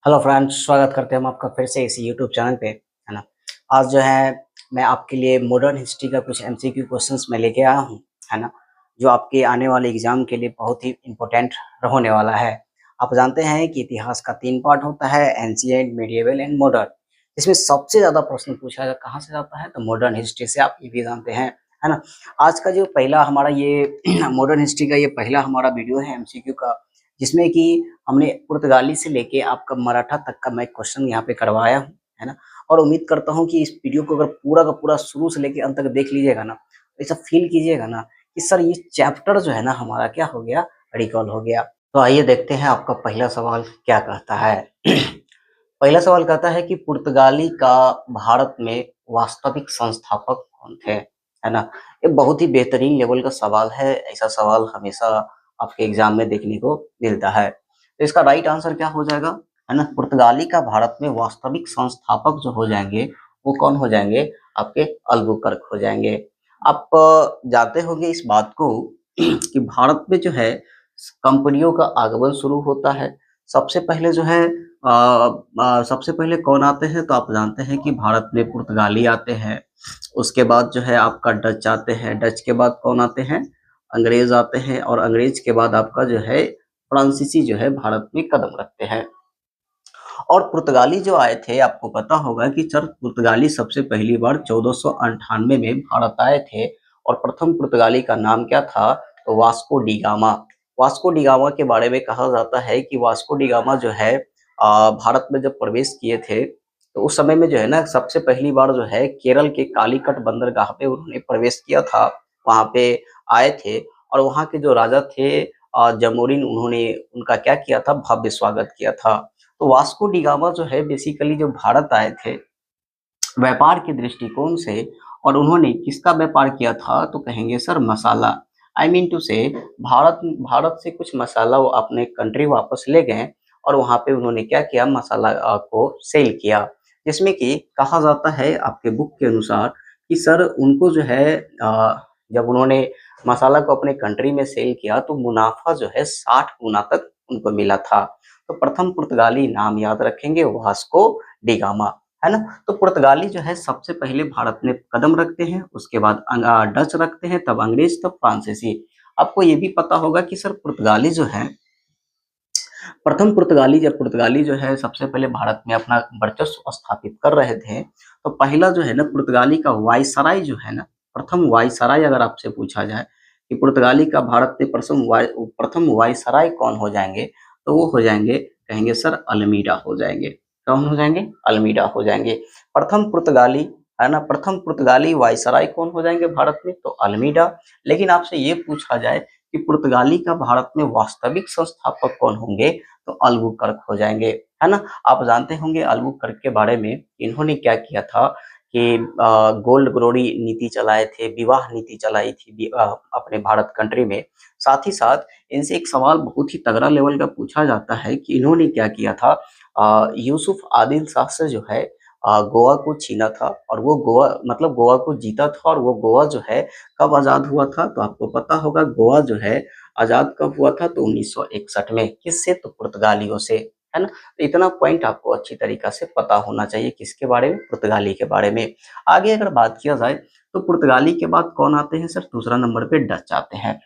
Hello friends, स्वागत करते हैं हम आपका फिर से इसी यूट्यूब चैनल पे, है ना। आज जो है मैं आपके लिए मॉडर्न हिस्ट्री का कुछ एमसीक्यू क्वेश्चंस मैं लेके आया हूँ, है ना, जो आपके आने वाले एग्जाम के लिए बहुत ही इम्पोर्टेंट होने वाला है। आप जानते हैं कि इतिहास का 3 पार्ट होता है, एंशिएंट, मिडिएवल एंड मॉडर्न। इसमें सबसे ज़्यादा प्रश्न पूछा कहाँ से जाता है, तो मॉडर्न हिस्ट्री से, आप ये भी जानते हैं, है ना। आज का जो पहला हमारा ये मॉडर्न हिस्ट्री का ये पहला हमारा वीडियो है एमसीक्यू का, जिसमें कि हमने पुर्तगाली से लेके आपका मराठा तक का मैं क्वेश्चन यहाँ पे करवाया हूँ, है ना। और उम्मीद करता हूँ कि इस वीडियो को अगर पूरा का पूरा शुरू से लेके अंत तक देख लीजिएगा ना, तो ऐसा फील कीजिएगा ना कि सर ये चैप्टर जो है ना हमारा क्या हो गया, रिकॉल हो गया। तो आइए देखते हैं आपका पहला सवाल क्या कहता है। पहला सवाल कहता है कि पुर्तगाली का भारत में वास्तविक संस्थापक कौन थे, है ना। ये बहुत ही बेहतरीन लेवल का सवाल है, ऐसा सवाल हमेशा आपके एग्जाम में देखने को मिलता है। तो इसका राइट आंसर क्या हो जाएगा, है ना, पुर्तगाली का भारत में वास्तविक संस्थापक जो हो जाएंगे वो कौन हो जाएंगे, आपके अल्बुकर्क हो जाएंगे। आप जानते होंगे इस बात को कि भारत में जो है कंपनियों का आगमन शुरू होता है। सबसे पहले जो है सबसे पहले कौन आते हैं, तो आप जानते हैं कि भारत में पुर्तगाली आते हैं। उसके बाद जो है आपका डच आते हैं, डच के बाद कौन आते हैं, अंग्रेज आते हैं, और अंग्रेज के बाद आपका जो है फ्रांसीसी जो है भारत में कदम रखते हैं। और पुर्तगाली जो आए थे, आपको पता होगा कि सर पुर्तगाली सबसे पहली बार 1498 में भारत आए थे, और प्रथम पुर्तगाली का नाम क्या था, तो Vasco D gamma. Vasco D gamma के बारे में कहा जाता है कि वास्को डी गामा जो है भारत में जब प्रवेश किए थे, तो उस समय में जो है ना सबसे पहली बार जो है केरल के कालीकट बंदरगाह पे उन्होंने प्रवेश किया था। वहां पे आए थे, और वहां के जो राजा थे जमोरिन, उन्होंने उनका क्या किया था, भव्य स्वागत किया था। तो वास्को डी गामा जो है बेसिकली जो भारत आए थे व्यापार के दृष्टिकोण से, और उन्होंने किसका व्यापार किया था, तो कहेंगे sir masala. I mean to say Bharat Bharat से कुछ मसाला वो अपने कंट्री वापस ले गए, और वहां पे उन्होंने क्या किया, मसाला को सेल किया। जिसमें कि कहा जाता है आपके बुक के अनुसार कि सर उनको जो है जब उन्होंने मसाला को अपने कंट्री में सेल किया तो मुनाफा जो है 60 गुना तक उनको मिला था। तो प्रथम पुर्तगाली नाम याद रखेंगे, वास्को डी गामा, है ना। तो पुर्तगाली जो है सबसे पहले भारत में कदम रखते हैं, उसके बाद डच रखते हैं, तब अंग्रेज, तब फ्रांसीसी। आपको ये भी पता होगा कि सर पुर्तगाली जो है प्रथम पुर्तगाली, जब पुर्तगाली जो है सबसे पहले भारत में अपना वर्चस्व स्थापित कर रहे थे, तो पहला जो है ना पुर्तगाली का वायसराय जो है ना, प्रथम वायसराय अगर आपसे पूछा जाए कि पुर्तगाली का भारत में प्रथम वायसराय कौन हो जाएंगे, तो वो हो जाएंगे, कहेंगे सर अल्मीडा हो जाएंगे। कौन हो जाएंगे, अल्मीडा हो जाएंगे। प्रथम पुर्तगाली, है ना, प्रथम पुर्तगाली वायसराय कौन हो जाएंगे भारत में, तो अल्मीडा। लेकिन आपसे ये पूछा जाए कि पुर्तगाली का भारत में वास्तविक संस्थापक कौन होंगे, तो अल्बुकर्क हो जाएंगे, है ना। आप जानते होंगे अल्बुकर्क के बारे में, इन्होंने क्या किया था कि गोल्ड ग्लोरी नीति चलाए थे, विवाह नीति चलाई थी अपने भारत कंट्री में। साथ ही साथ इनसे एक सवाल बहुत ही तगड़ा लेवल का पूछा जाता है कि इन्होंने क्या किया था, यूसुफ आदिल शाह से जो है गोवा को छीना था, और वो गोवा मतलब गोवा को जीता था, और वो गोवा जो है कब आजाद हुआ था, तो आपको पता होगा गोवा जो है आजाद कब हुआ था, तो 1961 में। किससे, तो पुर्तगालियों से, है ना। तो इतना पॉइंट आपको अच्छी तरीका से पता होना चाहिए, किसके बारे में, पुर्तगाली के बारे में। आगे अगर बात किया जाए तो पुर्तगाली के बाद कौन आते हैं सर, दूसरा नंबर पे डच आते हैं।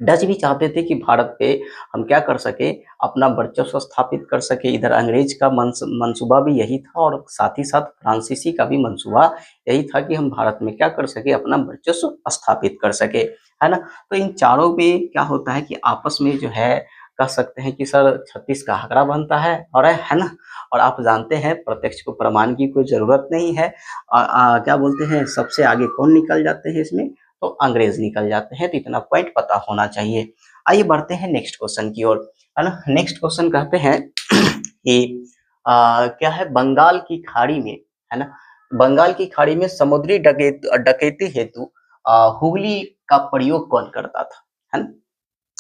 डच भी चाहते थे कि भारत पे हम क्या कर सके, अपना वर्चस्व स्थापित कर सके। इधर अंग्रेज का मंसूबा भी यही था, और साथ ही साथ फ्रांसीसी का भी मंसूबा यही था कि हम भारत में क्या कर सके, अपना वर्चस्व स्थापित कर सके, है ना। तो इन चारों में क्या होता है कि आपस में जो है कह सकते हैं कि सर 36 का आंकड़ा बनता है, और है ना। और आप जानते हैं प्रत्यक्ष को प्रमाण की कोई जरूरत नहीं है। क्या बोलते हैं, सबसे आगे कौन निकल जाते हैं इसमें, तो अंग्रेज निकल जाते हैं। तो इतना पॉइंट पता होना चाहिए। आइए बढ़ते हैं नेक्स्ट क्वेश्चन की ओर, है ना। नेक्स्ट क्वेश्चन कहते हैं कि क्या है, बंगाल की खाड़ी में, है ना, बंगाल की खाड़ी में समुद्री डकैती हेतु हुगली का प्रयोग कौन करता था, है ना।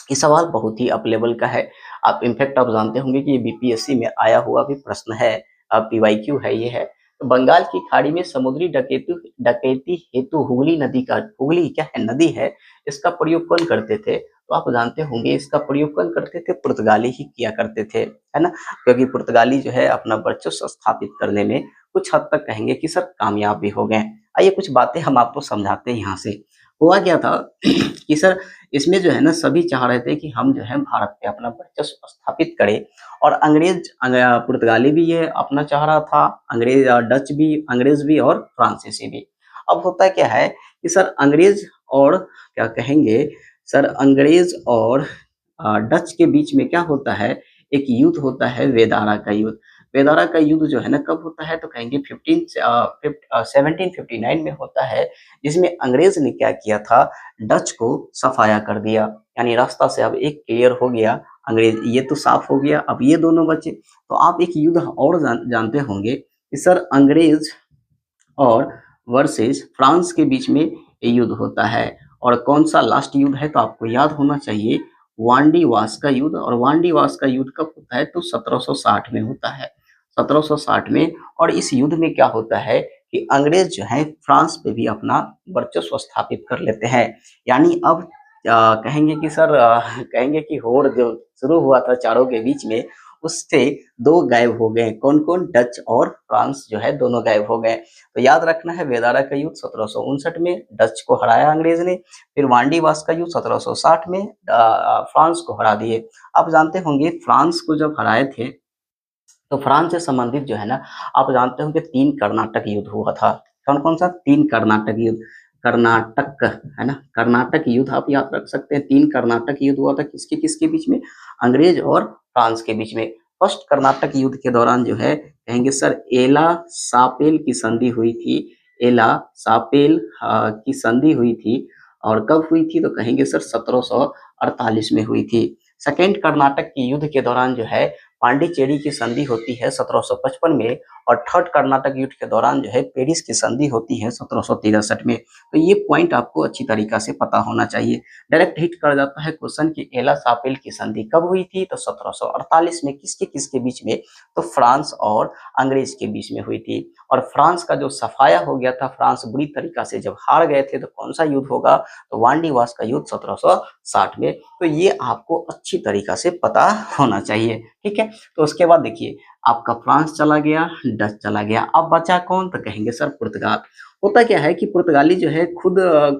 ये सवाल बहुत ही अप लेवल का है। आप इनफैक्ट आप जानते होंगे कि ये बीपीएससी में आया हुआ भी प्रश्न है, पीवाईक्यू है ये है। तो बंगाल की खाड़ी में समुद्री डकैती हेतु हुगली नदी का, हुगली क्या है, नदी है, इसका प्रयोग कौन करते थे, तो आप जानते होंगे इसका प्रयोग कौन करते थे, पुर्तगाली ही किया करते थे, है ना, क्योंकि पुर्तगाली जो है अपना वर्चस्व स्थापित करने में कुछ हद तक कहेंगे कि सर कामयाब भी हो गए। आइए कुछ बातें हम आपको समझाते हैं यहाँ से। हुआ क्या था कि सर इसमें जो है ना सभी चाह रहे थे कि हम जो है भारत पे अपना वर्चस्व स्थापित करें, और पुर्तगाली भी ये अपना चाह रहा था, डच भी, अंग्रेज भी और फ्रांसीसी भी। अब होता क्या है कि सर अंग्रेज और क्या कहेंगे, सर अंग्रेज और डच के बीच में क्या होता है, एक युद्ध होता है, वेदारा का युद्ध। वेदारा का युद्ध जो है ना कब होता है, तो कहेंगे 1759 में होता है, जिसमें अंग्रेज ने क्या किया था, डच को सफाया कर दिया, यानी रास्ता से अब एक क्लियर हो गया, अंग्रेज ये तो साफ हो गया, अब ये दोनों बचे। तो आप एक युद्ध और जानते होंगे कि सर अंग्रेज और वर्सेस फ्रांस के बीच में ये युद्ध होता है, और कौन सा लास्ट युद्ध है, तो आपको याद होना चाहिए वांडी वास का युद्ध। और वांडी वास का युद्ध कब होता है, तो 1760 में होता है, 1760 में। और इस युद्ध में क्या होता है कि अंग्रेज जो है फ्रांस पे भी अपना वर्चस्व स्थापित कर लेते हैं, यानी अब कहेंगे कि सर कहेंगे कि होड़ जो शुरू हुआ था चारों के बीच में, उससे दो गायब हो गए, कौन कौन, डच और फ्रांस जो है दोनों गायब हो गए। तो याद रखना है वेदारा का युद्ध 1759 में डच को हराया अंग्रेज ने, फिर वांडी वास का युद्ध 1760 में फ्रांस को हरा दिए। आप जानते होंगे फ्रांस को जब हराए थे तो फ्रांस से संबंधित जो है ना, आप जानते होंगे 3 कर्नाटक युद्ध हुआ था। कौन कौन सा, 3 कर्नाटक युद्ध, कर्नाटक है ना, कर्नाटक युद्ध आप याद रख सकते हैं। 3 कर्नाटक युद्ध हुआ था, किसके किसके बीच में, अंग्रेज और फ्रांस के बीच में। फर्स्ट कर्नाटक युद्ध के दौरान जो है कहेंगे सर एला सापेल की संधि हुई थी, एला सापेल की संधि हुई थी, और कब हुई थी, तो कहेंगे सर 1748 में हुई थी। सेकेंड कर्नाटक की युद्ध के दौरान जो है पांडिचेरी की संधि होती है 1755 में, और थर्ड कर्नाटक युद्ध के दौरान जो है पेरिस की संधि होती है 1763 में। तो ये पॉइंट आपको अच्छी तरीका से पता होना चाहिए। डायरेक्ट हिट कर जाता है क्वेश्चन की एला सापेल की संधि कब हुई थी, तो 1748 में, किसके किसके बीच में, तो फ्रांस और अंग्रेज के बीच में हुई थी। और फ्रांस का जो सफाया हो गया था, फ्रांस बुरी तरीका से जब हार गए थे, तो कौन सा युद्ध होगा, तो वांडी वास का युद्ध 1760 में। तो ये आपको अच्छी तरीका से पता होना चाहिए, ठीक है। तो उसके बाद देखिए आपका फ्रांस चला गया, डच चला गया, अब बचा कौन, तो कहेंगे सर पुर्तगाल। होता क्या है कि पुर्तगाली जो है खुद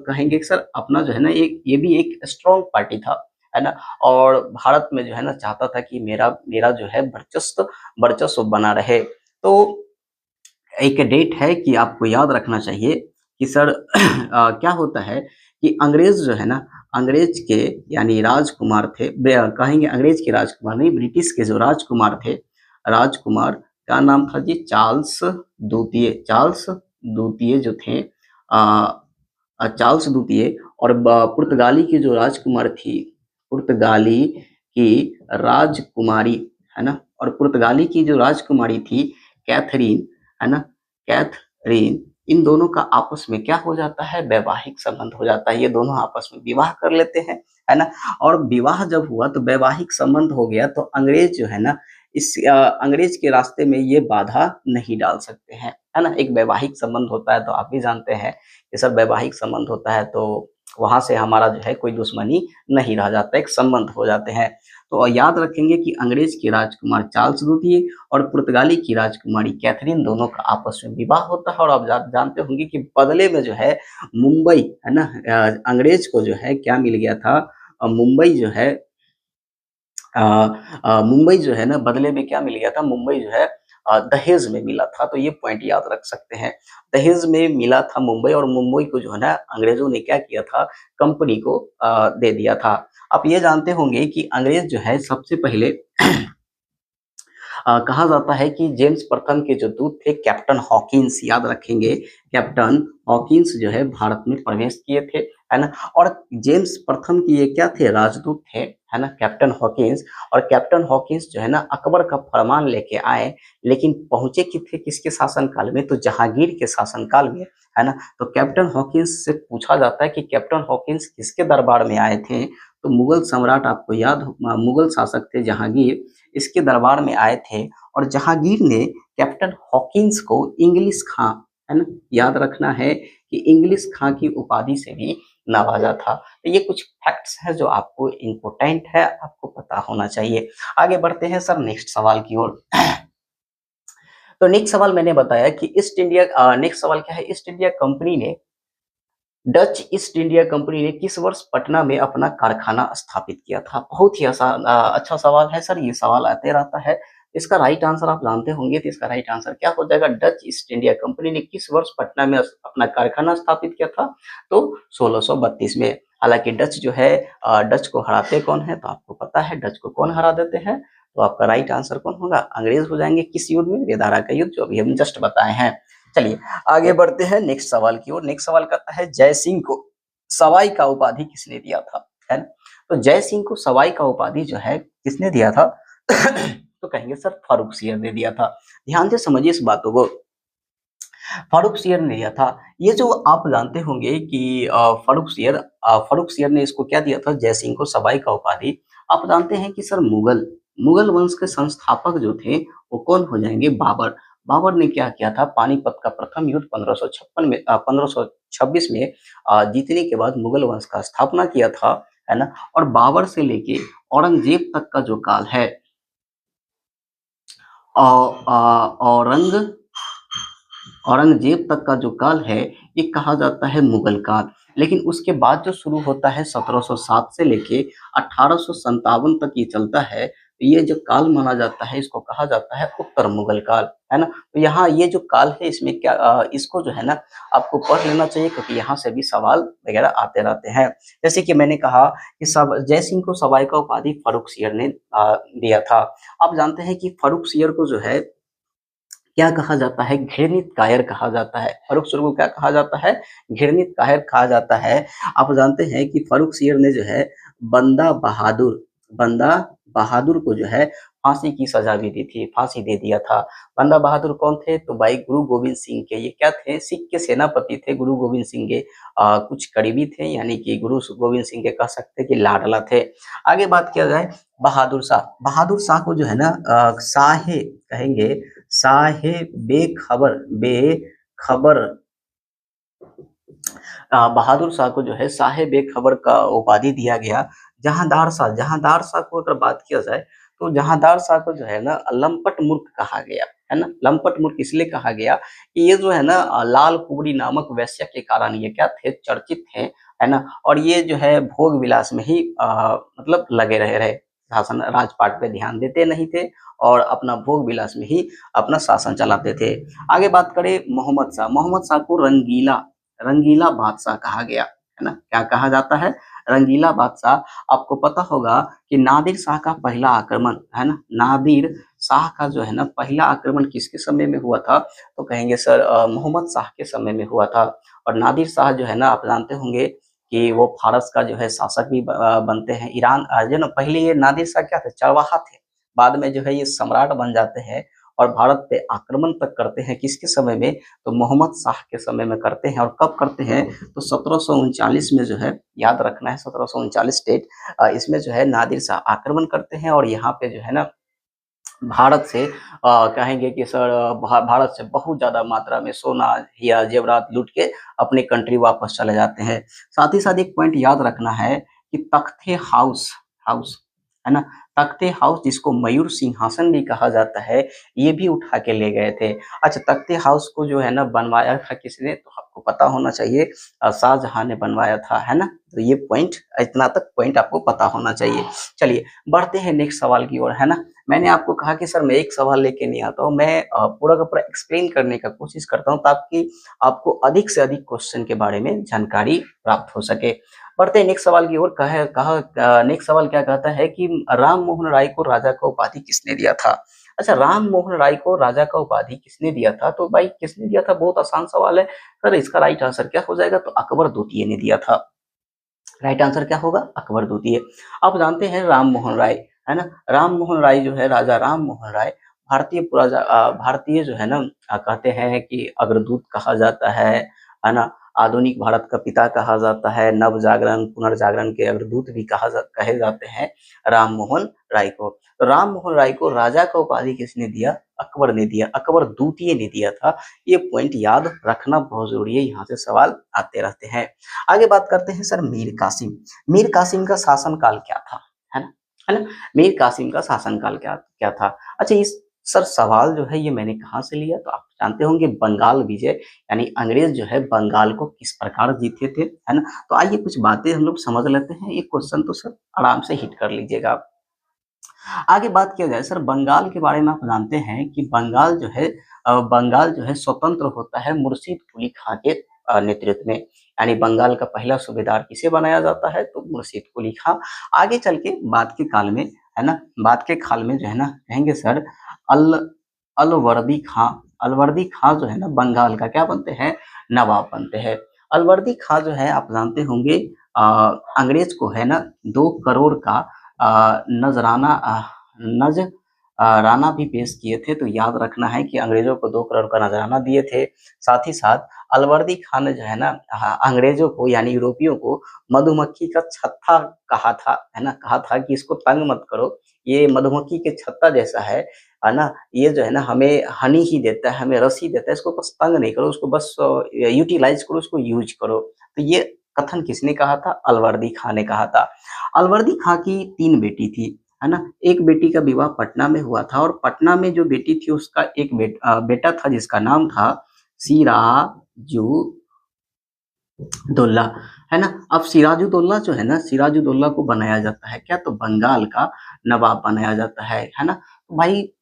कहेंगे सर अपना जो है ना एक, ये भी एक स्ट्रॉन्ग पार्टी था, है ना, और भारत में जो है ना चाहता था कि मेरा मेरा जो है वर्चस्व वर्चस्व बना रहे। तो एक डेट है कि आपको याद रखना चाहिए कि सर क्या होता है कि अंग्रेज जो है ना, अंग्रेज के यानी राजकुमार थे, कहेंगे अंग्रेज के राजकुमार नहीं, ब्रिटिश के जो राजकुमार थे, राजकुमार का नाम था जी चार्ल्स द्वितीय, चार्ल्स द्वितीय जो थे, चार्ल्स द्वितीय। और पुर्तगाली की जो राजकुमार थी, पुर्तगाली की राजकुमारी, है ना, और पुर्तगाली की जो राजकुमारी थी कैथरीन, है ना, कैथरीन, इन दोनों का आपस में क्या हो जाता है, वैवाहिक संबंध हो जाता है। ये दोनों आपस में विवाह कर लेते हैं, है ना, और विवाह जब हुआ तो वैवाहिक संबंध हो गया, तो अंग्रेज जो है ना इस अंग्रेज के रास्ते में ये बाधा नहीं डाल सकते हैं, है ना। एक वैवाहिक संबंध होता है तो आप भी जानते हैं कि सर वैवाहिक संबंध होता है तो वहां से हमारा जो है कोई दुश्मनी नहीं रह जाता, एक संबंध हो जाते हैं। तो याद रखेंगे कि अंग्रेज के राजकुमार चार्ल्स द्वितीय और पुर्तगाली की राजकुमारी कैथरीन, दोनों का आपस में विवाह होता है। और आप जानते होंगे कि बदले में जो है मुंबई, है ना, अंग्रेज को जो है क्या मिल गया था, मुंबई जो है मुंबई जो है ना बदले में क्या मिल गया था, मुंबई जो है दहेज में मिला था। तो ये पॉइंट याद रख सकते हैं, दहेज में मिला था मुंबई, और मुंबई को जो है ना अंग्रेजों ने क्या किया था, कंपनी को दे दिया था। आप ये जानते होंगे कि अंग्रेज जो है सबसे पहले कहा जाता है कि जेम्स प्रथम के जो दूत थे कैप्टन हॉकिंस, याद रखेंगे कैप्टन हॉकिंस जो है भारत में प्रवेश किए थे, है ना। और जेम्स प्रथम की ये क्या थे, राजदूत थे, है ना, कैप्टन हॉकिंस। और कैप्टन हॉकिंस जो है ना अकबर का फरमान लेके आए, लेकिन पहुंचे कि थे किसके शासनकाल में, तो जहांगीर के शासनकाल में, है ना। तो कैप्टन हॉकिंस से पूछा जाता है कि कैप्टन हॉकिंस किसके दरबार में आए थे, तो मुगल सम्राट, आपको याद, मुगल शासक थे जहांगीर, इसके दरबार में आए थे। और जहांगीर ने कैप्टन हॉकिंस को इंग्लिश खां, है ना, याद रखना है कि इंग्लिश खां की उपाधि से भी नवाजा था। तो ये कुछ फैक्ट्स हैं जो आपको इम्पोर्टेंट है, आपको पता होना चाहिए। आगे बढ़ते हैं सर नेक्स्ट सवाल की ओर। तो नेक्स्ट सवाल मैंने बताया कि नेक्स्ट सवाल क्या है, ईस्ट इंडिया कंपनी ने डच ईस्ट इंडिया कंपनी ने किस वर्ष पटना में अपना कारखाना स्थापित किया था? बहुत ही अच्छा सवाल है सर, ये सवाल आते रहता है। इसका राइट आंसर आप जानते होंगे, तो इसका राइट आंसर क्या हो जाएगा? डच ईस्ट इंडिया कंपनी ने किस वर्ष पटना में अपना कारखाना स्थापित किया था? तो 1632 में। हालांकि डच जो है, डच को हराते कौन है? तो आपको पता है डच को कौन हरा देते हैं? तो आपका राइट आंसर कौन होगा? अंग्रेज हो जाएंगे। किस युद्ध में? वेदारा का युद्ध, जो अभी हम जस्ट बताए हैं। चलिए आगे बढ़ते हैं नेक्स्ट सवाल की ओर। नेक्स्ट सवाल कहता है जय सिंह को सवाई का उपाधि किसने दिया था? है ना? तो जय सिंह को सवाई का उपाधि जो है किसने दिया था? तो कहेंगे सर फारूकसियर ने दिया था। ध्यान से समझिए इस बातों को। फारूकसियर ने दिया था। ये जो आप जानते होंगे कि फारूकसियर ने इसको क्या दिया था? जय सिंह को सवाई का उपाधि। आप जानते हैं कि सर मुगल मुगल वंश के संस्थापक जो थे वो कौन हो जाएंगे? बाबर। बाबर ने क्या किया था? पानीपत का प्रथम युद्ध 1526 में जीतने के बाद मुगल वंश का स्थापना किया था, है ना? और बाबर से लेके औरंगजेब तक का जो काल है, औरंग औरंगजेब तक का जो काल है ये कहा जाता है मुगल काल। लेकिन उसके बाद जो शुरू होता है 1707 से लेके 1857 तक ये चलता है, तो ये जो काल माना जाता है इसको कहा जाता है उत्तर मुगल काल, है ना? तो यहाँ ये जो काल है इसमें क्या इसको जो है ना आपको पढ़ लेना चाहिए, क्योंकि यहाँ से भी सवाल वगैरह आते रहते हैं। जैसे कि मैंने कहा कि सब जय सिंह को सवाई का उपाधि फारूकसियर ने दिया था। आप जानते हैं कि फारूकसियर को जो है क्या कहा जाता है? घृणित कायर कहा जाता है। फारूकसियर को क्या कहा जाता है? घृणित कायर कहा जाता है। आप जानते हैं कि फारूकसियर ने जो है बंदा बहादुर को जो है फांसी की सजा भी दी थी, फांसी दे दिया था। बंदा बहादुर कौन थे? तो भाई गुरु गोविंद सिंह के ये क्या थे? सिख के सेनापति थे। गुरु गोविंद सिंह के कुछ करीबी थे, यानी कि गुरु गोविंद सिंह के कह सकते हैं कि लाडला थे। आगे बात किया जाए बहादुर शाह को जो है ना साहे कहेंगे, साहे बेखबर बहादुर शाह को जो है साहे बेखबर का उपाधि दिया गया। जहांदार शाह को अगर बात किया जाए तो जहांदार शाह को जो है ना लंपट मूर्ख कहा गया, है ना? लंपट मूर्ख इसलिए कहा गया कि ये जो है ना लाल कुबड़ी नामक वैश्य के कारण ये क्या थे? चर्चित थे, है ना? और ये जो है भोग विलास में ही मतलब लगे रहे शासन राजपाट पे ध्यान देते नहीं थे और अपना भोग विलास में ही अपना शासन चलाते थे। आगे बात करें मोहम्मद शाह को रंगीला रंगीला बादशाह कहा गया, है ना? क्या कहा जाता है? रंगीला बादशाह। आपको पता होगा कि नादिर शाह का पहला आक्रमण, है ना? नादिर शाह का जो है ना पहला आक्रमण किसके समय में हुआ था? तो कहेंगे सर मोहम्मद शाह के समय में हुआ था। और नादिर शाह जो है ना आप जानते होंगे कि वो फारस का जो है शासक भी बनते हैं। ईरान जो ना पहले ये नादिर शाह क्या थे? चरवाहा थे। बाद में जो है ये सम्राट बन जाते हैं और भारत पे आक्रमण तक करते हैं। किसके समय में? तो मोहम्मद शाह के समय में करते हैं। और कब करते हैं? तो 1739 में जो है, याद रखना है 1739 डेट, इसमें जो है नादिर शाह आक्रमण करते हैं और यहाँ पे जो है ना भारत से कहेंगे कि सर भारत से बहुत ज्यादा मात्रा में सोना हीरा जेवरात लूट के अपने कंट्री वापस चले जाते हैं। साथ ही साथ एक पॉइंट याद रखना है कि तख्ते हाउस हाउस है ना, तख्ते हाउस जिसको मयूर सिंहासन भी कहा जाता है, ये भी उठा के ले गए थे। अच्छा, तख्ते हाउस को जो है ना बनवाया था किसने? तो आपको पता होना चाहिए, शाहजहां ने बनवाया था, है ना? तो ये पॉइंट, इतना तक पॉइंट आपको पता होना चाहिए। चलिए बढ़ते हैं नेक्स्ट सवाल की ओर, है ना? मैंने आपको कहा कि सर मैं एक सवाल लेके नहीं आता हूँ, मैं पूरा का पूरा एक्सप्लेन करने का कोशिश करता हूँ ताकि आपको अधिक से अधिक क्वेश्चन के बारे में जानकारी प्राप्त हो सके। बढ़ते हैं नेक्स्ट सवाल की ओर। नेक्स्ट सवाल क्या कहता है कि राम मोहन राय को राजा का उपाधि किसने दिया था? अच्छा, राम मोहन राय को राजा का उपाधि किसने दिया था? तो भाई किसने दिया था? बहुत आसान सवाल है सर, इसका राइट आंसर क्या हो जाएगा? तो अकबर द्वितीय ने दिया था। राइट आंसर क्या होगा? अकबर द्वितीय। आप जानते हैं राम मोहन राय, है ना? राम मोहन राय जो है, राजा राम मोहन राय भारतीय जो है ना कहते हैं कि अग्रदूत कहा जाता है ना? आधुनिक भारत का पिता कहा जाता है, नव जागरण पुनर्जागरण के अग्रदूत भी कहे जाते हैं राम मोहन राय को। तो राम मोहन राय को राजा का उपाधि किसने दिया? अकबर ने दिया, अकबर द्वितीय ने दिया था। ये पॉइंट याद रखना बहुत जरूरी है, यहाँ से सवाल आते रहते हैं। आगे बात करते हैं सर मीर कासिम। मीर कासिम का शासनकाल क्या था, है ना, है ना। मीर कासिम का शासनकाल क्या क्या था। अच्छा, इस सर सवाल जो है ये मैंने कहाँ से लिया, तो आप जानते होंगे बंगाल विजय, यानी अंग्रेज जो है बंगाल को किस प्रकार जीते थे, है ना। तो आइए कुछ बातें हम लोग समझ लेते हैं, ये क्वेश्चन तो सर आराम से हिट कर लीजिएगा आप। आगे बात किया जाए सर बंगाल के बारे में, आप जानते हैं कि बंगाल जो है बंगाल जो है स्वतंत्र होता है मुर्शिद कुली खां के नेतृत्व में, यानी बंगाल का पहला सूबेदार किसे बनाया जाता है, तो मुर्शिद कुली खां। आगे चल के बाद के काल में, है ना, बाद के काल में जो है ना कहेंगे सर अल अलवर्दी खां। अलवर्दी खां जो है ना बंगाल का क्या बनते हैं, नवाब बनते हैं। अलवर्दी खां जो है आप जानते होंगे अंग्रेज को है ना 2 करोड़ का नजराना राना भी पेश किए थे। तो याद रखना है कि अंग्रेजों को 2 करोड़ का नजराना दिए थे। साथ ही साथ अलवर्दी खान ने जो है ना अंग्रेजों को यानी यूरोपियों को मधुमक्खी का छत्ता कहा था, है ना, कहा था कि इसको तंग मत करो, ये मधुमक्खी के छत्ता जैसा है ना, ये जो है ना हमें हनी ही देता है, हमें रस ही देता है, इसको बस तंग नहीं करो, उसको बस यूटिलाइज करो, उसको यूज करो। तो ये कथन किसने कहा था, अलवर्दी खान ने कहा था। अलवर्दी खां की 3 बेटी थी, है ना। एक बेटी का विवाह पटना में हुआ था, और पटना में जो बेटी थी उसका एक बेटा था जिसका नाम था सिराजुद्दौला, है ना। अब सिराजुद्दौला जो है ना, सिराजुद्दौला को बनाया जाता है क्या, तो बंगाल का नवाब बनाया जाता है ना। तो भाई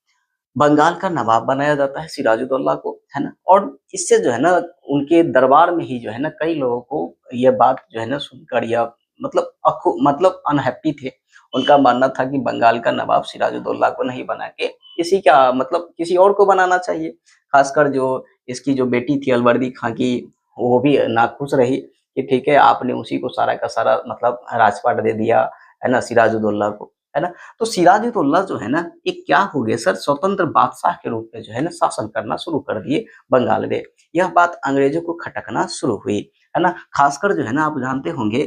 बंगाल का नवाब बनाया जाता है सिराजुद्दौला को, है ना। और इससे जो है ना उनके दरबार में ही जो है ना कई लोगों को यह बात जो है ना सुनकर या मतलब अनहैप्पी थे। उनका मानना था कि बंगाल का नवाब सिराजुद्दौला को नहीं बना के किसी का मतलब किसी और को बनाना चाहिए। खासकर जो इसकी जो बेटी थी अलवर्दी खां की, वो भी नाखुश रही कि ठीक है आपने उसी को सारा का सारा मतलब राजपाट दे दिया, है ना, सिराजुद्दौला को, है ना। तो सिराजुद्दौला जो है ना एक क्या हो गए सर, स्वतंत्र बादशाह के रूप में जो है ना शासन करना शुरू कर दिए बंगाल में। यह बात अंग्रेजों को खटकना शुरू हुई, है ना। खासकर जो है ना आप जानते होंगे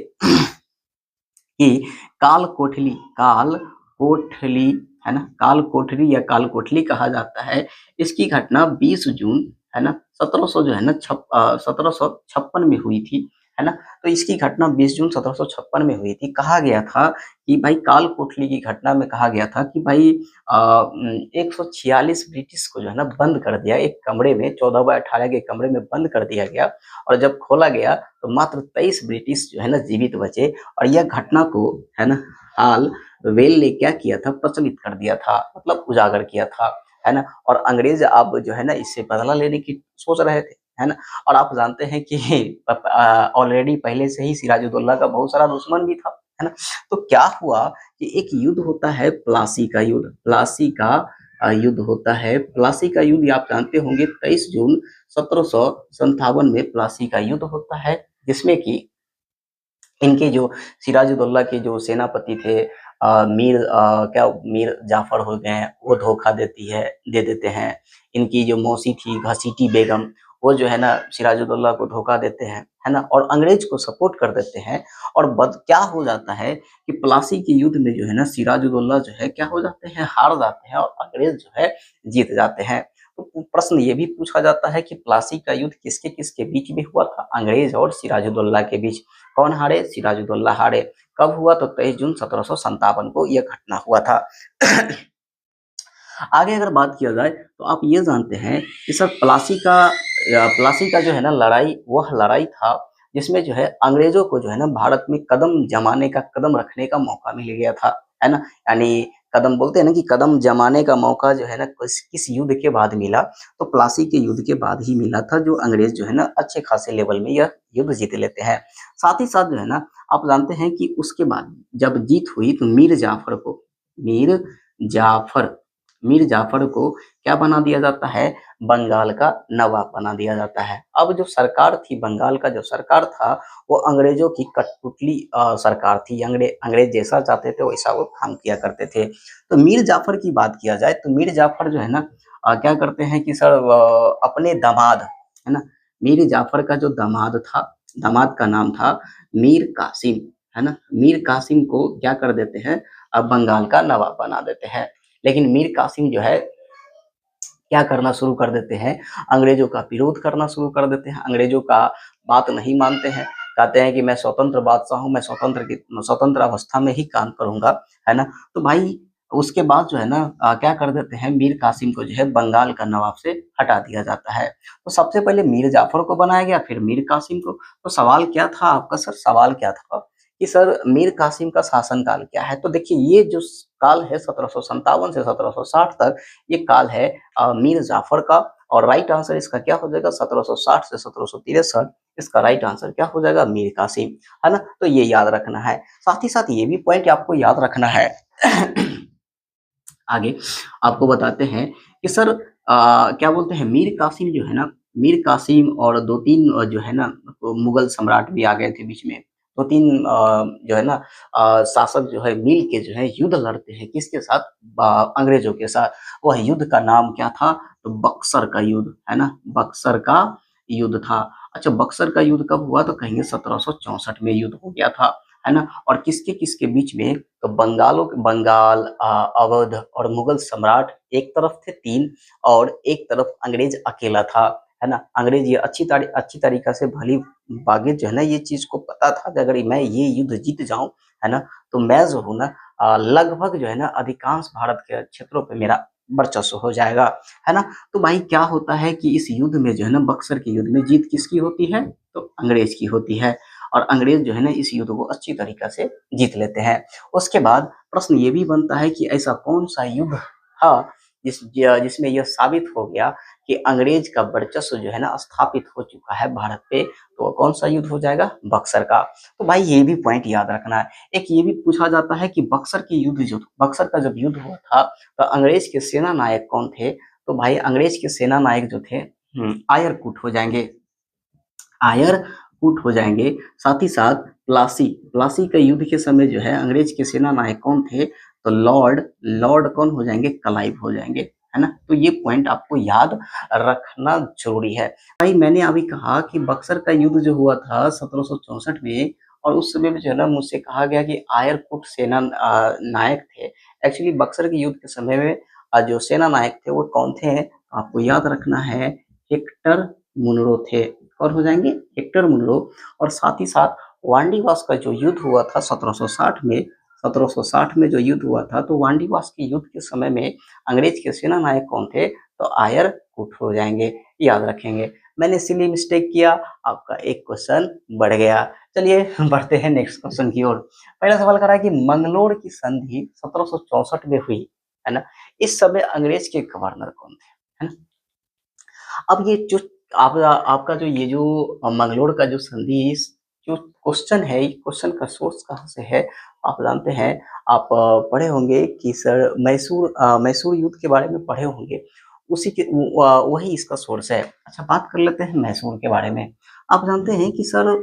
कि काल कोठली, है ना, काल कोठरी या काल कोठली कहा जाता है। इसकी घटना 20 जून, है ना, 1700 जो है ना 1756 में हुई थी, है ना। तो इसकी घटना 20 जून 1756 में हुई थी। कहा गया था कि भाई काल कोठली की घटना में कहा गया था कि भाई 146 ब्रिटिश को जो है ना बंद कर दिया एक कमरे में, 14/18 के कमरे में बंद कर दिया गया, और जब खोला गया तो मात्र 23 ब्रिटिश जो है ना जीवित बचे। और यह घटना को, है ना, हाल वेल ने क्या किया था, प्रचलित कर दिया था, मतलब उजागर किया था, है ना। और अंग्रेज अब जो है ना इससे बदला लेने की सोच रहे थे, है ना। और आप जानते हैं कि ऑलरेडी पहले से ही सिराजुद्दौला का बहुत सारा दुश्मन भी था, है ना। तो क्या हुआ कि एक युद्ध होता है प्लासी का युद्ध, प्लासी का युद्ध होता है। प्लासी का युद्ध आप जानते होंगे 23 जून 1757 में प्लासी का युद्ध होता है, जिसमें कि इनके जो सिराजुद्दौला के जो सेनापति थे मीर जाफर हो गए हैं, वो धोखा दे देते हैं। इनकी जो मौसी थी घसीटी बेगम, वो जो है ना सिराजुद्दौला को धोखा देते हैं, है ना, और अंग्रेज को सपोर्ट कर देते हैं। और क्या हो जाता है कि प्लासी के युद्ध में जो है ना सिराजुद्दौला जो है क्या हो जाते हैं, हार जाते हैं, और अंग्रेज जो है जीत जाते हैं। तो प्रश्न ये भी पूछा जाता है कि प्लासी का युद्ध किसके किसके बीच में हुआ था, अंग्रेज और सिराजुद्दौला के बीच। कौन हारे, सिराजुद्दौला हारे। कब हुआ, तो 23 जून 1757 को यह घटना हुआ था। आगे अगर बात किया जाए तो आप ये जानते हैं कि सर प्लासी का जो है ना लड़ाई, वह लड़ाई था जिसमें जो है अंग्रेजों को जो है ना भारत में कदम रखने का मौका मिल गया था, है ना। यानी कदम बोलते हैं ना कि कदम जमाने का मौका जो है ना किस युद्ध के बाद मिला, तो प्लासी के युद्ध के बाद ही मिला था, जो अंग्रेज जो है ना अच्छे खासे लेवल में यह युद्ध जीत लेते हैं। साथ ही साथ जो है ना आप जानते हैं कि उसके बाद जब जीत हुई तो मीर जाफर मीर जाफर को क्या बना दिया जाता है, बंगाल का नवाब बना दिया जाता है। अब जो सरकार थी, बंगाल का जो सरकार था, वो अंग्रेजों की कठपुतली सरकार थी। अंग्रेज जैसा चाहते थे वैसा वो काम किया करते थे। तो मीर जाफर की बात किया जाए तो मीर जाफर जो है ना क्या करते हैं कि सर अपने दामाद, है ना, मीर जाफर का जो दामाद का नाम था मीर कासिम, है ना। मीर कासिम को क्या कर देते हैं, अब बंगाल का नवाब बना देते हैं। लेकिन मीर कासिम जो है क्या करना शुरू कर देते हैं, अंग्रेजों का विरोध करना शुरू कर देते हैं, अंग्रेजों का बात नहीं मानते हैं, कहते हैं कि मैं स्वतंत्र बादशाह हूँ, मैं स्वतंत्र अवस्था में ही काम करूँगा, है ना? तो भाई उसके बाद जो है ना क्या कर देते हैं, मीर कासिम को जो है बंगाल का नवाब से हटा दिया जाता है। तो सबसे पहले मीर जाफ़र को बनाया गया, फिर मीर कासिम को। तो सवाल क्या था आपका सर? सवाल क्या था कि सर मीर कासिम का शासनकाल क्या है? तो देखिए ये जो काल है 1757 से 1760 तक, ये काल है मीर जाफ़र का, और राइट आंसर इसका क्या हो जाएगा? 1760 से 1763, इसका राइट आंसर क्या हो जाएगा? मीर कासिम, है ना? तो ये याद रखना है। साथ ही साथ ये भी पॉइंट आपको याद रखना है आगे आपको बताते हैं कि सर क्या बोलते हैं, मीर कासिम जो है ना, मीर कासिम और 2-3 जो है ना मुगल सम्राट भी आ गए थे बीच में। 2-3 जो है ना शासक जो है मिल के जो है युद्ध लड़ते हैं किसके साथ? अंग्रेजों के साथ। वह युद्ध का नाम क्या था? तो बक्सर का युद्ध, है ना? बक्सर का युद्ध था। अच्छा, बक्सर का युद्ध कब हुआ? तो कहेंगे 1764 में युद्ध हो गया था, है ना? और किसके-किसके बीच में? तो बंगाल, अवध और मुगल सम्राट एक तरफ थे 3, और एक तरफ अंग्रेज अकेला था, है ना? अंग्रेज ये अच्छी तरीक़ा से भली-भाँति जो है ना ये चीज़ को पता था कि अगर मैं ये युद्ध जीत जाऊँ, है ना? तो मैं जो हूँ ना लगभग जो है ना अधिकांश भारत के क्षेत्रों पे मेरा वर्चस्व हो जाएगा, है ना? तो भाई क्या होता है कि इस युद्ध में जो है ना बक्सर के युद्ध में जीत किसकी होती है? तो अंग्रेज की होती है, और अंग्रेज जो है ना इस युद्ध को अच्छी तरीक़ा से जीत लेते हैं। उसके बाद प्रश्न ये भी बनता है कि ऐसा कौन-सा युद्ध था जिसमें यह साबित हो गया कि अंग्रेज का वर्चस्व जो है ना स्थापित हो चुका है भारत पे, तो वो कौन-सा युद्ध हो जाएगा? बक्सर का। तो भाई ये भी पॉइंट याद रखना है। एक ये भी पूछा जाता है कि बक्सर का जब युद्ध हुआ था, तो अंग्रेज के सेना नायक कौन थे? तो भाई अंग्रेज के सेना नायक जो थे आयर कूट हो जाएँगे। आयर कूट हो जाएँगे। साथ ही साथ प्लासी के युद्ध के समय जो है अंग्रेज के सेना नायक कौन थे? तो लॉर्ड लॉर्ड कौन हो जाएँगे? क्लाइव हो जाएँगे, है ना? तो ये पॉइंट आपको याद रखना ज़रूरी है। भाई मैंने अभी कहा कि बक्सर का युद्ध जो हुआ था 1764 में, और उस समय में जो है ना मुझसे कहा गया कि आयर कूट सेना नायक थे। एक्चुअली बक्सर के युद्ध के समय में जो सेना नायक थे वो कौन थे? आपको याद रखना है, हेक्टर मुनरो थे। कौन हो जाएँगे? Hector Munro. और साथ ही साथ वांडीवास का जो युद्ध हुआ था 1760 में जो युद्ध हुआ था, तो वांडीवास के युद्ध के समय में अंग्रेज के सेना नायक कौन थे? तो आयर कूट हो जाएँगे, याद रखेंगे। मैंने इसीलिए मिस्टेक किया, आपका एक क्वेश्चन बढ़ गया। चलिए बढ़ते हैं नेक्स्ट क्वेश्चन की ओर। पहला सवाल कर रहा है कि मंगलोर की संधि 1764 में हुई, है ना? इस समय अंग्रेज के गवर्नर कौन थे? है ना? अब ये जो आपका जो ये जो मंगलोर का जो संधि जो क्वेश्चन है, ये क्वेश्चन का सोर्स कहाँ से है? आप जानते हैं, आप पढ़े होंगे कि सर मैसूर युद्ध के बारे में पढ़े होंगे, उसी के वही इसका सोर्स है। अच्छा, बात कर लेते हैं मैसूर के बारे में। आप जानते हैं कि सर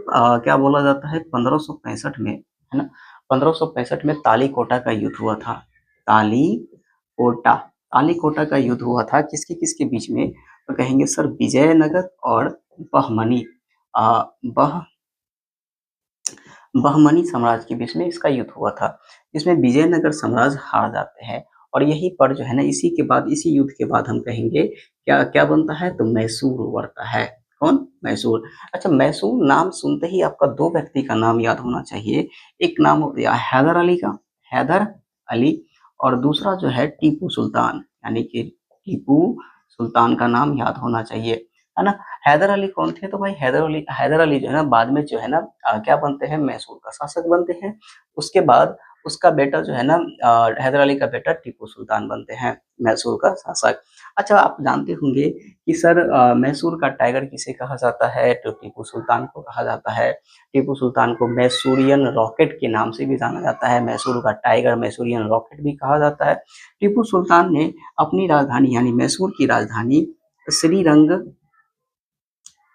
क्या बोला जाता है 1565 में, है ना? 1565 में तालीकोटा का युद्ध हुआ था। तालीकोटा तालीकोटा का युद्ध हुआ था किसके-किसके बीच में? तो कहेंगे सर विजयनगर और बहमनी अ, बह बहमनी साम्राज्य के बीच में इसका युद्ध हुआ था। इसमें विजयनगर साम्राज्य हार जाते हैं, और यहीं पर जो है ना इसी के बाद, इसी युद्ध के बाद हम कहेंगे क्या क्या बनता है? तो मैसूर उभरता है। कौन? मैसूर। अच्छा, मैसूर नाम सुनते ही आपका 2 व्यक्ति का नाम याद होना चाहिए। एक नाम हो गया हैदर अली का, हैदर अली, और दूसरा जो है टीपू सुल्तान, यानी कि टीपू सुल्तान का नाम याद होना चाहिए, है ना? हैदर अली कौन थे? तो भाई हैदर अली जो है ना बाद में जो है ना क्या बनते हैं? मैसूर का शासक बनते हैं। उसके बाद उसका बेटा जो है ना हैदर अली का बेटा टीपू सुल्तान बनते हैं मैसूर का शासक। अच्छा, आप जानते होंगे कि सर मैसूर का टाइगर किसे कहा जाता है? तो टीपू सुल्तान को कहा जाता है। टीपू सुल्तान को मैसूरियन रॉकेट के नाम से भी जाना जाता है। मैसूर का टाइगर मैसूरियन रॉकेट भी कहा जाता है। टीपू सुल्तान ने अपनी राजधानी यानी मैसूर की राजधानी श्रीरंग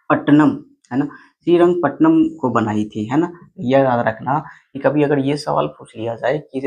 पट्टनम, है ना? श्रीरंगपट्टनम को बनाई थी, है ना? यह याद रखना कि कभी अगर ये सवाल पूछ लिया जाए कि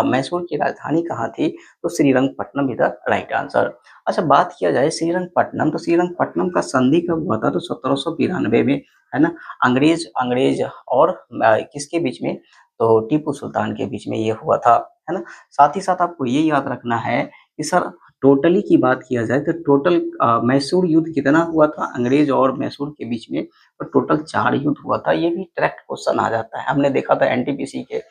मैसूर की राजधानी कहाँ थी? तो Srirangapatnam is the right answer. अच्छा, बात किया जाए श्रीरंगपट्टनम, तो श्रीरंगपट्टनम का संधि कब हुआ था? तो 1792 में, है ना? अंग्रेज अंग्रेज और किसके बीच में? तो टीपू सुल्तान के बीच में ये हुआ था, है ना? साथ ही साथ आपको ये याद रखना है कि सर टोटली की बात किया जाए तो टोटल मैसूर युद्ध कितना हुआ था अंग्रेज और मैसूर के बीच में, तो टोटल 4 युद्ध हुआ था। ये भी डायरेक्ट क्वेश्चन आ जाता है। हमने देखा था एनटीपीसी के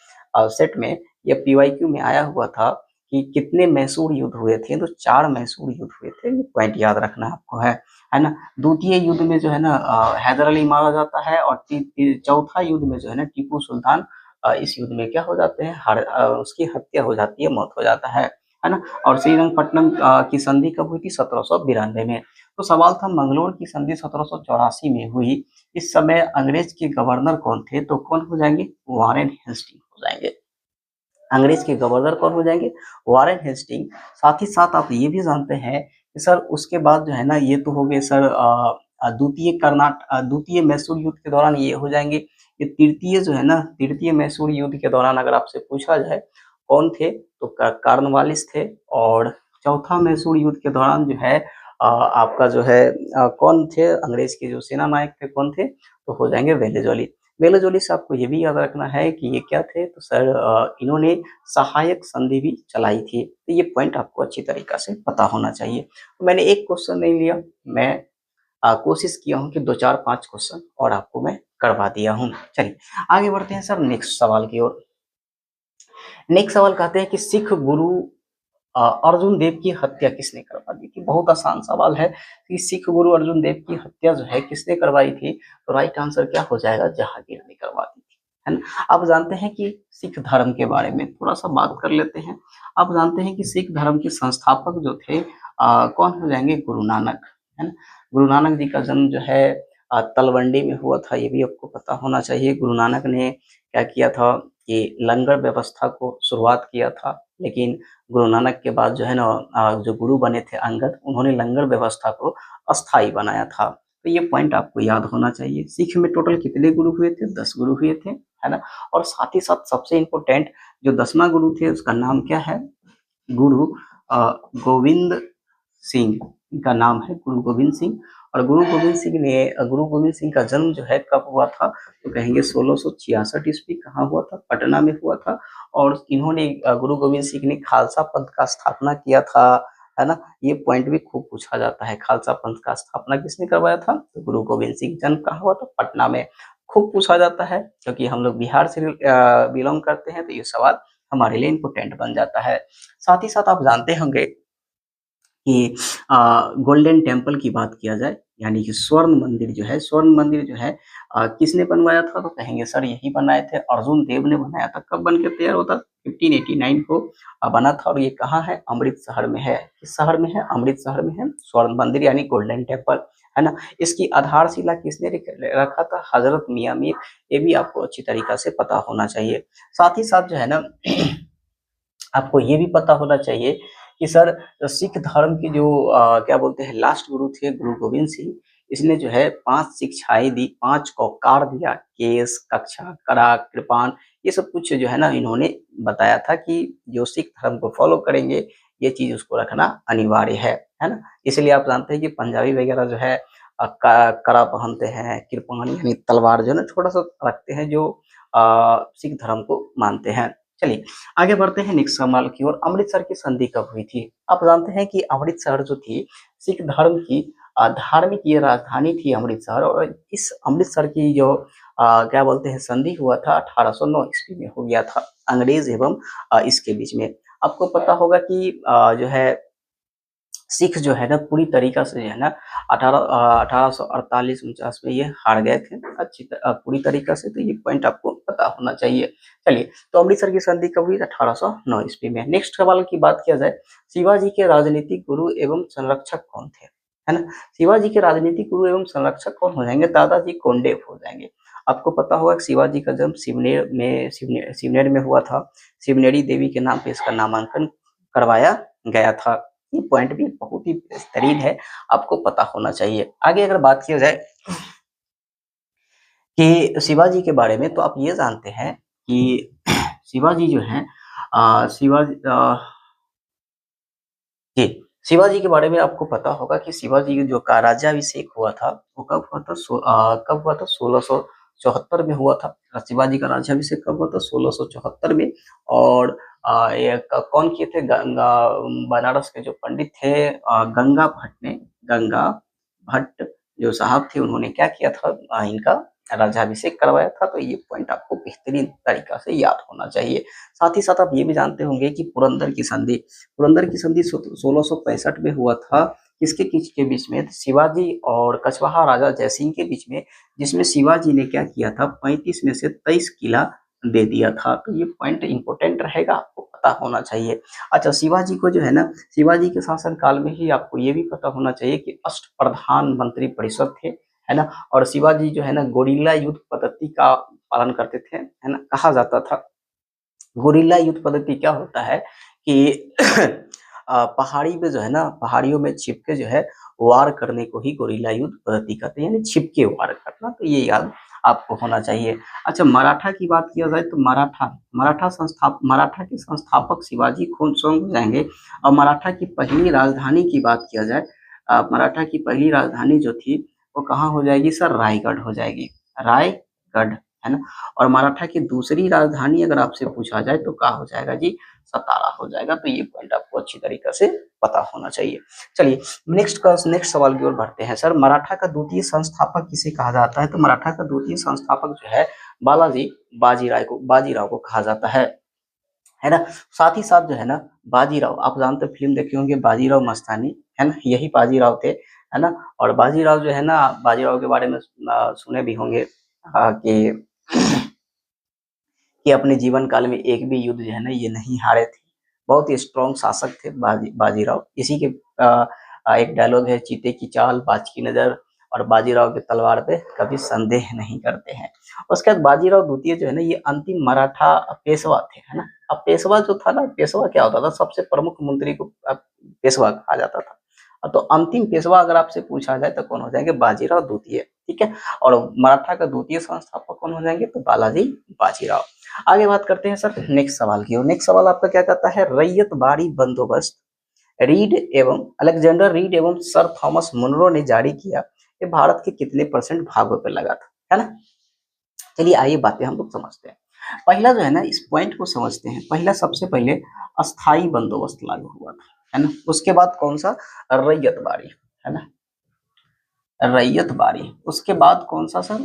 सेट में या पीवाईक्यू में आया हुआ था कि कितने मैसूर युद्ध हुए थे, तो 4 मैसूर युद्ध हुए थे। ये पॉइंट याद रखना आपको है ना। द्वितीय युद्ध में जो है ना हैदर अली मारा जाता है, और चौथा युद्ध में जो है ना टीपू सुल्तान इस युद्ध में क्या हो जाते हैं, उसकी हत्या हो जाती है, मौत हो जाता है ना। और श्रीरंगपट्टनम की संधि कब हुई थी? 1792 में। तो सवाल था मंगलोर की संधि 1784 में हुई। इस समय अंग्रेज के गवर्नर कौन थे? तो कौन हो जाएंगे? वॉरेन हेस्टिंग हो जाएंगे। अंग्रेज के गवर्नर कौन हो जाएंगे? Warren Hasting. साथ ही साथ आप ये भी जानते हैं कि सर उसके बाद जो है ना, ये तो हो गए सर द्वितीय मैसूर युद्ध के दौरान ये हो जाएंगे। ये तृतीय जो है ना, तृतीय मैसूर युद्ध के दौरान अगर आपसे पूछा जाए कौन थे, तो कार्नवालिस थे। और चौथा मैसूर युद्ध के दौरान जो है आपका जो है कौन थे? अंग्रेज के जो सेना नायक थे कौन थे? तो हो जाएंगे वेलेजोली। वेलेजोली से आपको ये भी याद रखना है कि ये क्या थे? तो सर इन्होंने सहायक संधि भी चलाई थी। तो ये पॉइंट आपको अच्छी तरीका से पता होना चाहिए। तो मैंने एक क्वेश्चन नहीं लिया, मैं कोशिश किया हूँ कि 2 4 5 क्वेश्चन और आपको मैं करवा दिया हूँ। चलिए आगे बढ़ते हैं सर नेक्स्ट सवाल की ओर। नेक्स्ट सवाल कहते हैं कि सिख गुरु अर्जुन देव की हत्या किसने करवा दी थी? बहुत आसान सवाल है कि सिख गुरु अर्जुन देव की हत्या जो है किसने करवाई थी? तो राइट आंसर क्या हो जाएगा? जहांगीर ने करवा दी थी, है ना। आप जानते हैं कि सिख धर्म के बारे में थोड़ा सा बात कर लेते हैं। आप जानते हैं कि सिख धर्म के संस्थापक जो थे कौन हो जाएंगे? गुरु नानक, है ना। गुरु नानक जी का जन्म जो है तलवंडी में हुआ था, ये भी आपको पता होना चाहिए। गुरु नानक ने क्या किया था कि लंगर व्यवस्था को शुरुआत किया था, लेकिन गुरु नानक के बाद जो है ना जो गुरु बने थे अंगद, उन्होंने लंगर व्यवस्था को अस्थाई बनाया था। तो ये पॉइंट आपको याद होना चाहिए। सिख में टोटल कितने गुरु हुए थे? 10 गुरु हुए थे, है ना। और साथ ही साथ सबसे इम्पोर्टेंट जो 10वां गुरु थे उसका नाम क्या है? गुरु गोविंद सिंह, इनका नाम है गुरु गोविंद सिंह। और गुरु गोविंद सिंह का जन्म जो है कब हुआ था? तो कहेंगे 1666 ईस्वी। कहाँ हुआ था? पटना में हुआ था। और इन्होंने गुरु गोविंद सिंह ने खालसा पंथ का स्थापना किया था, है ना। ये पॉइंट भी खूब पूछा जाता है, खालसा पंथ का स्थापना किसने करवाया था? तो गुरु गोविंद सिंह। जन्म कहाँ हुआ था? पटना में। खूब पूछा जाता है क्योंकि हम लोग बिहार से बिलोंग करते हैं, तो ये सवाल हमारे लिए इम्पोर्टेंट बन जाता है। साथ ही साथ आप जानते होंगे कि गोल्डन टेम्पल की बात किया जाए, यानी कि स्वर्ण मंदिर जो है, स्वर्ण मंदिर जो है किसने बनवाया था? तो कहेंगे सर यही बनाए थे, अर्जुन देव ने बनाया था। कब बन के तैयार होता? 1589 को बना था। और ये कहाँ है? अमृतसर में है। किस शहर में है? अमृतसर में है स्वर्ण मंदिर यानी गोल्डन टेम्पल, है ना। इसकी आधारशिला किसने रखा था? हजरत मियाँ मीर। ये भी आपको अच्छी तरीका से पता होना चाहिए। साथ ही साथ जो है ना आपको ये भी पता होना चाहिए कि सर सिख धर्म के जो क्या बोलते हैं लास्ट गुरु थे गुरु गोविंद सिंह, इसने जो है 5 शिक्षाएं दी, 5 कौकार दिया, केस, कक्षा, कड़ा, कृपान, ये सब कुछ जो है ना इन्होंने बताया था कि जो सिख धर्म को फॉलो करेंगे ये चीज उसको रखना अनिवार्य है ना। इसलिए आप जानते हैं कि पंजाबी वगैरह जो है कड़ा पहनते हैं, कृपान यानी तलवार जो है ना छोटा सा रखते हैं, जो सिख धर्म को मानते हैं। चलिए आगे बढ़ते हैं नेक्स्ट सवाल की ओर। अमृतसर की संधि कब हुई थी? आप जानते हैं कि अमृतसर जो थी सिख धर्म की धार्मिक ये राजधानी थी अमृतसर। और इस अमृतसर की जो क्या बोलते हैं संधि हुआ था 1809 ईस्वी में हो गया था अंग्रेज एवं इसके बीच में। आपको पता होगा कि जो है सिख जो है ना पूरी तरीका से जो है ना 1848-49 में ये हार गए थे पूरी तरीका से। तो ये पॉइंट आपको पता होना चाहिए। चलिए तो अमृतसर की संधि कब हुई? 1809 ईस्वी में। नेक्स्ट सवाल की बात किया जाए, शिवाजी के राजनीतिक गुरु एवं संरक्षक कौन थे? है ना। शिवाजी के राजनीतिक गुरु एवं संरक्षक कौन हो जाएंगे? दादाजी कोंडेव हो जाएंगे। आपको पता होगा कि शिवाजी का जन्म सिवनेर में हुआ था। शिवनेरी देवी के नाम पे इसका नामांकन करवाया गया था। ये पॉइंट भी बहुत ही बेहतरीन है, आपको पता होना चाहिए। आगे अगर बात किया जाए कि शिवाजी के बारे में, तो आप ये जानते हैं कि शिवाजी जो है शिवाजी जी शिवाजी के बारे में आपको पता होगा कि शिवाजी जो का राज्याभिषेक हुआ था वो कब हुआ था? कब हुआ था? 1674 में हुआ था। शिवाजी का राज्याभिषेक कब हुआ था? 1674 में। और ये कौन किए थे? गंगा बनारस के जो पंडित थे गंगा भट्ट ने, गंगा भट्ट जो साहब थे उन्होंने क्या किया था, इनका राज्याभिषेक करवाया था। तो ये पॉइंट आपको बेहतरीन तरीका से याद होना चाहिए। साथ ही साथ आप ये भी जानते होंगे कि पुरंदर की संधि 1665 में हुआ था। किसके बीच में? शिवाजी और कछवाहा राजा जयसिंह के बीच में, जिसमें शिवाजी ने क्या किया था, 35 में से 23 किला दे दिया था। तो ये पॉइंट इंपॉर्टेंट रहेगा, आपको पता होना चाहिए। अच्छा, शिवाजी को जो है ना, शिवाजी के शासन काल में ही आपको ये भी पता होना चाहिए कि अष्टप्रधान मंत्री परिषद थे, है ना। और शिवाजी जो है ना गोरिल्ला युद्ध पद्धति का पालन करते थे, है ना। कहा जाता था गोरिल्ला युद्ध पद्धति क्या होता है कि पहाड़ी पे जो है ना, पहाड़ियों में छिप के जो है वार करने को ही गोरिल्ला युद्ध पद्धति कहते हैं, यानी छिप के वार करना। तो ये याद आपको होना चाहिए। अच्छा, मराठा की बात किया जाए तो मराठा के संस्थापक शिवाजी कौन हो जाएंगे। और मराठा की पहली राजधानी की बात किया जाए, मराठा की पहली राजधानी जो थी वो कहाँ हो जाएगी सर? रायगढ़ हो जाएगी, रायगढ़, है ना। और मराठा की दूसरी राजधानी अगर आपसे पूछा जाए तो क्या हो जाएगा जी? सतारा हो जाएगा। तो ये पॉइंट आपको अच्छी तरीके से पता होना चाहिए। चलिए नेक्स्ट सवाल की ओर बढ़ते हैं। सर, मराठा का द्वितीय संस्थापक किसे कहा जाता है? तो मराठा का द्वितीय संस्थापक जो है बाजीराव को कहा जाता है ना। साथ ही साथ जो है ना, बाजीराव, आप जानते फिल्म देखे होंगे बाजीराव मस्तानी, है ना, यही बाजीराव थे, है ना। और बाजीराव जो है ना, बाजीराव के बारे में सुने भी होंगे कि अपने जीवन काल में एक भी युद्ध जो है ना ये नहीं हारे थे। बहुत ही स्ट्रॉन्ग शासक थे बाजीराव। इसी के एक डायलॉग है, चीते की चाल बाज की नजर और बाजीराव के तलवार पे कभी संदेह नहीं करते हैं। उसके बाद बाजीराव द्वितीय जो है ना ये अंतिम मराठा पेशवा थे, है ना। अब पेशवा जो था ना, पेशवा क्या होता था? सबसे प्रमुख मंत्री को पेशवा कहा जाता था। तो अंतिम पेशवा अगर आपसे पूछा जाए तो कौन हो जाएंगे? बाजीराव द्वितीय, ठीक है। और मराठा का द्वितीय संस्थापक कौन हो जाएंगे? तो बालाजी बाजीराव। आगे बात करते हैं सर नेक्स्ट सवाल की। और नेक्स्ट सवाल आपका क्या कहता है? रैयतबाड़ी बंदोबस्त अलेक्जेंडर रीड एवं सर थॉमस मुनरो ने जारी किया, ये भारत के कितने % भागों पर लगा था, है ना। चलिए आइए बातें हम लोग समझते हैं। पहला जो है ना, इस पॉइंट को समझते हैं। पहला, सबसे पहले अस्थाई बंदोबस्त लागू हुआ था, है ना। उसके बाद कौन सा? रैयतबाड़ी, है ना, रैयतबाड़ी। उसके बाद कौन सा सर?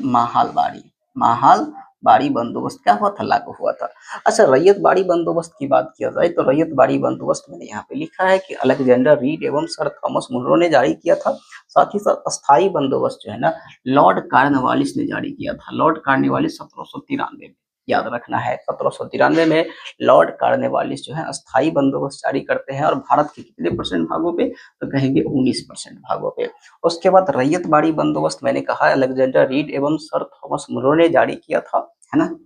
माहलबाड़ी बंदोबस्त क्या हुआ था? लागू हुआ था। अच्छा, रैयतबाड़ी बंदोबस्त की बात किया जाए तो रैयतबाड़ी बंदोबस्त मैंने यहाँ पे लिखा है कि अलेक्जेंडर रीड एवं सर थॉमस मुनरो ने जारी किया था। साथ ही साथ अस्थाई बंदोबस्त जो है ना, लॉर्ड कार्नवालिस ने जारी किया था। लॉर्ड कार्नवालिस 1793 में, याद रखना है, 1793 में लॉर्ड कार्नवालिस जो है अस्थाई बंदोबस्त जारी करते हैं। और भारत के कितने % भागों पे? तो कहेंगे 19% भागों पे। उसके बाद रैयतबाड़ी बंदोबस्त मैंने कहा अलेक्जेंडर रीड एवं सर थॉमस मुनरो ने जारी किया था, है ना।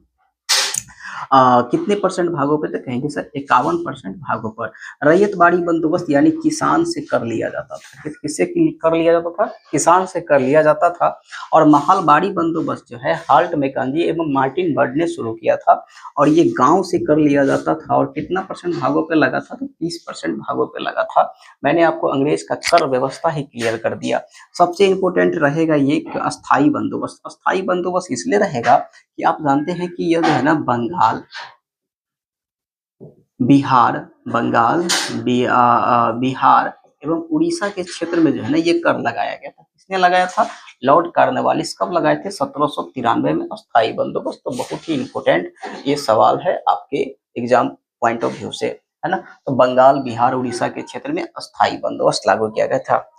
कितने % भागों पे? तो कहेंगे सर 51% भागों पर। रैयतबाड़ी बंदोबस्त यानी किसान से कर लिया जाता था। किससे कर लिया जाता था? किसान से कर लिया जाता था। और महलबाड़ी बंदोबस्त जो है हाल्ट मैकेंजी एवं मार्टिन बर्ड ने शुरू किया था। और ये गांव से कर लिया जाता था। और कितना % भागों पे लगा था? तो 30% भागों पे लगा था। मैंने आपको अंग्रेज का कर व्यवस्था ही क्लियर कर दिया। सबसे इंपॉर्टेंट रहेगा ये अस्थाई बंदोबस्त। अस्थाई बंदोबस्त इसलिए रहेगा कि आप जानते हैं कि यह जो है ना बंगाल, बिहार, बंगाल, बिहार एवं उड़ीसा के क्षेत्र में जो है ना ये कर लगाया गया था। किसने लगाया था? Lord Cornwallis. कब लगाए थे? 1793 में अस्थाई बंदोबस्त। तो बहुत ही इंपॉर्टेंट ये सवाल है आपके एग्जाम पॉइंट ऑफ व्यू से, है ना। तो बंगाल, बिहार, उड़ीसा के क्षेत्र में अस्थाई बंदोबस्त लागू किया गया था।